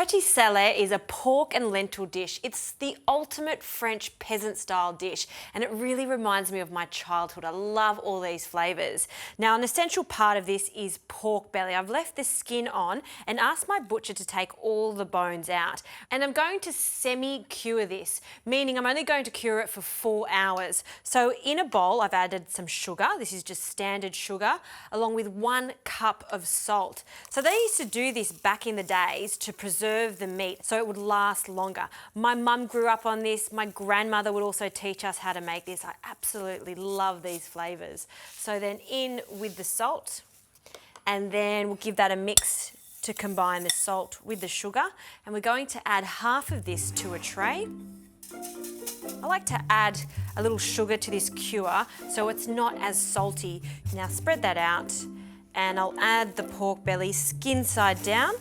Petit is a pork and lentil dish. It's the ultimate French peasant-style dish, and it really reminds me of my childhood. I love all these flavours. Now, an essential part of this is pork belly. I've left the skin on and asked my butcher to take all the bones out. And I'm going to semi-cure this, meaning I'm only going to cure it for 4 hours. So in a bowl, I've added some sugar. This is just standard sugar, along with 1 cup of salt. So they used to do this back in the days to preserve the meat so it would last longer. My mum grew up on this. My grandmother would also teach us how to make this. I absolutely love these flavours. So then in with the salt, and then we'll give that a mix to combine the salt with the sugar. And we're going to add half of this to a tray. I like to add a little sugar to this cure so it's not as salty. Now spread that out, and I'll add the pork belly skin side down.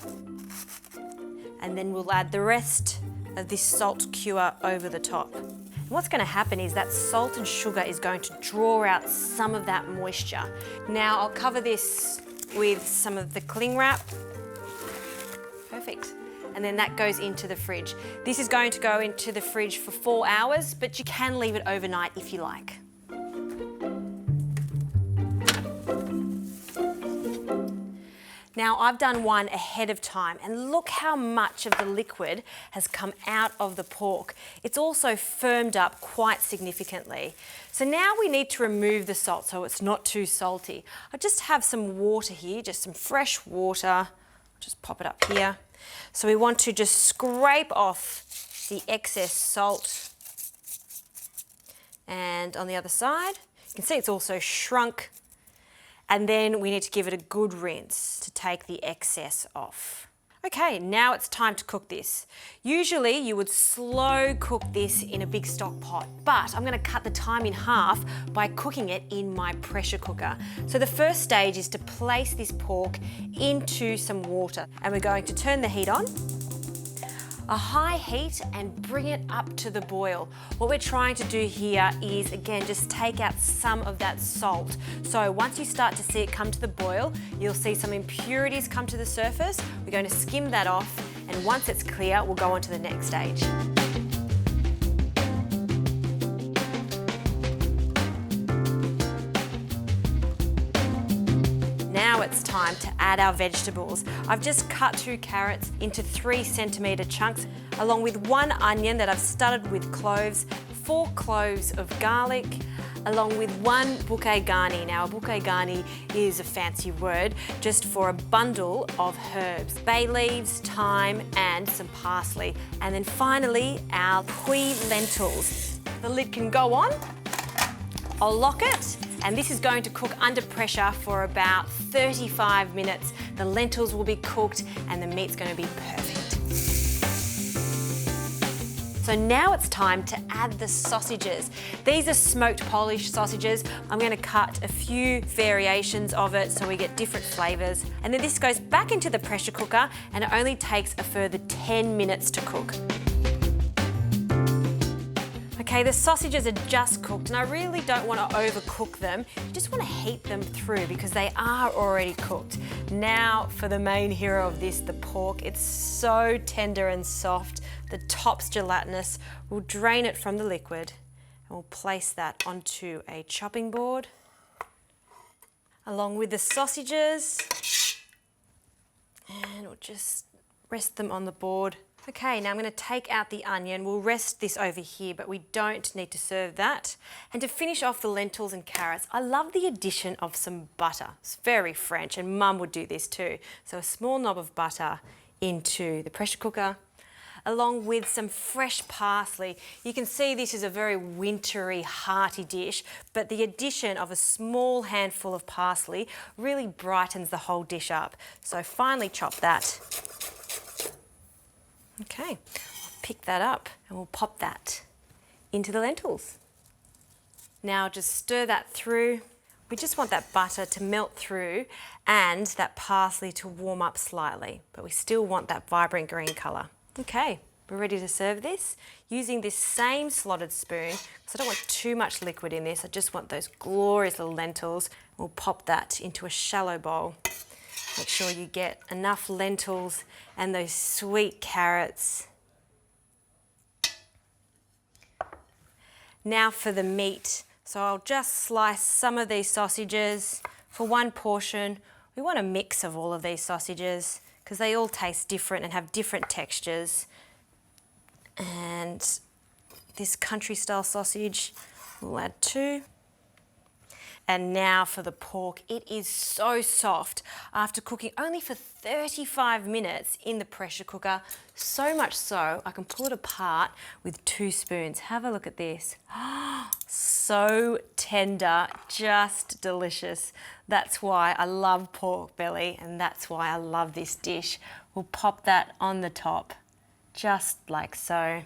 And then we'll add the rest of this salt cure over the top. And what's going to happen is that salt and sugar is going to draw out some of that moisture. Now I'll cover this with some of the cling wrap. Perfect. And then that goes into the fridge. This is going to go into the fridge for 4 hours, but you can leave it overnight if you like. Now I've done one ahead of time, and look how much of the liquid has come out of the pork. It's also firmed up quite significantly. So now we need to remove the salt so it's not too salty. I just have some water here, just some fresh water. Just pop it up here. So we want to just scrape off the excess salt. And on the other side, you can see it's also shrunk. And then we need to give it a good rinse to take the excess off. Okay, now it's time to cook this. Usually you would slow cook this in a big stock pot, but I'm going to cut the time in half by cooking it in my pressure cooker. So the first stage is to place this pork into some water, and we're going to turn the heat on. A high heat and bring it up to the boil. What we're trying to do here is, again, just take out some of that salt. So once you start to see it come to the boil, you'll see some impurities come to the surface. We're going to skim that off, and once it's clear, we'll go on to the next stage. Now it's time to add our vegetables. I've just cut 2 carrots into 3-centimetre chunks, along with 1 onion that I've studded with cloves, 4 cloves of garlic, along with 1 bouquet garni. Now a bouquet garni is a fancy word just for a bundle of herbs, bay leaves, thyme and some parsley. And then finally our lentils. The lid can go on. I'll lock it, and this is going to cook under pressure for about 35 minutes. The lentils will be cooked and the meat's going to be perfect. So now it's time to add the sausages. These are smoked Polish sausages. I'm going to cut a few variations of it so we get different flavours. And then this goes back into the pressure cooker, and it only takes a further 10 minutes to cook. Okay, the sausages are just cooked, and I really don't want to overcook them. You just want to heat them through because they are already cooked. Now for the main hero of this, the pork. It's so tender and soft. The top's gelatinous. We'll drain it from the liquid and we'll place that onto a chopping board along with the sausages, and we'll just rest them on the board. Okay, now I'm going to take out the onion. We'll rest this over here, but we don't need to serve that. And to finish off the lentils and carrots, I love the addition of some butter. It's very French, and Mum would do this too. So a small knob of butter into the pressure cooker, along with some fresh parsley. You can see this is a very wintry, hearty dish, but the addition of a small handful of parsley really brightens the whole dish up. So finely chop that. Okay, I'll pick that up and we'll pop that into the lentils. Now just stir that through. We just want that butter to melt through and that parsley to warm up slightly, but we still want that vibrant green colour. Okay, we're ready to serve this using this same slotted spoon, because I don't want too much liquid in this. I just want those glorious little lentils. We'll pop that into a shallow bowl. Make sure you get enough lentils and those sweet carrots. Now for the meat. So I'll just slice some of these sausages for one portion. We want a mix of all of these sausages because they all taste different and have different textures. And this country style sausage, we'll add 2. And now for the pork. It is so soft after cooking only for 35 minutes in the pressure cooker. So much so, I can pull it apart with 2 spoons. Have a look at this. So tender, just delicious. That's why I love pork belly, and that's why I love this dish. We'll pop that on the top, just like so.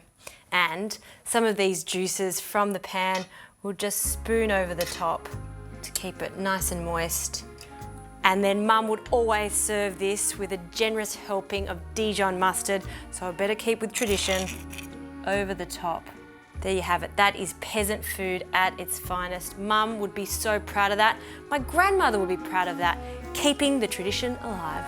And some of these juices from the pan, we'll just spoon over the top to keep it nice and moist. And then Mum would always serve this with a generous helping of Dijon mustard, so I better keep with tradition, over the top. There you have it. That is peasant food at its finest. Mum would be so proud of that. My grandmother would be proud of that. Keeping the tradition alive.